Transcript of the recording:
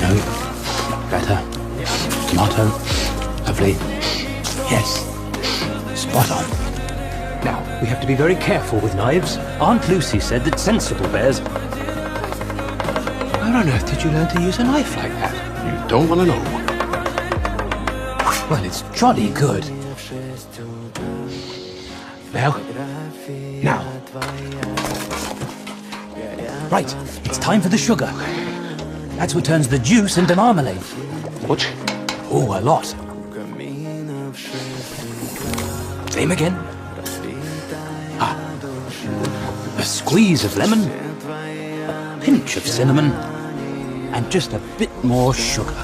No. Better. Tomato. Lovely. Yes. Spot on. Now, we have to be very careful with knives. Aunt Lucy said that sensible bears... Where on earth did you learn to use a knife like that? You don't want to know. Well, it's jolly good. Well, now. Right, it's time for the sugar. That's what turns the juice into marmalade. Much? Oh, a lot. Same again. A squeeze of lemon, a pinch of cinnamon, and just a bit more sugar.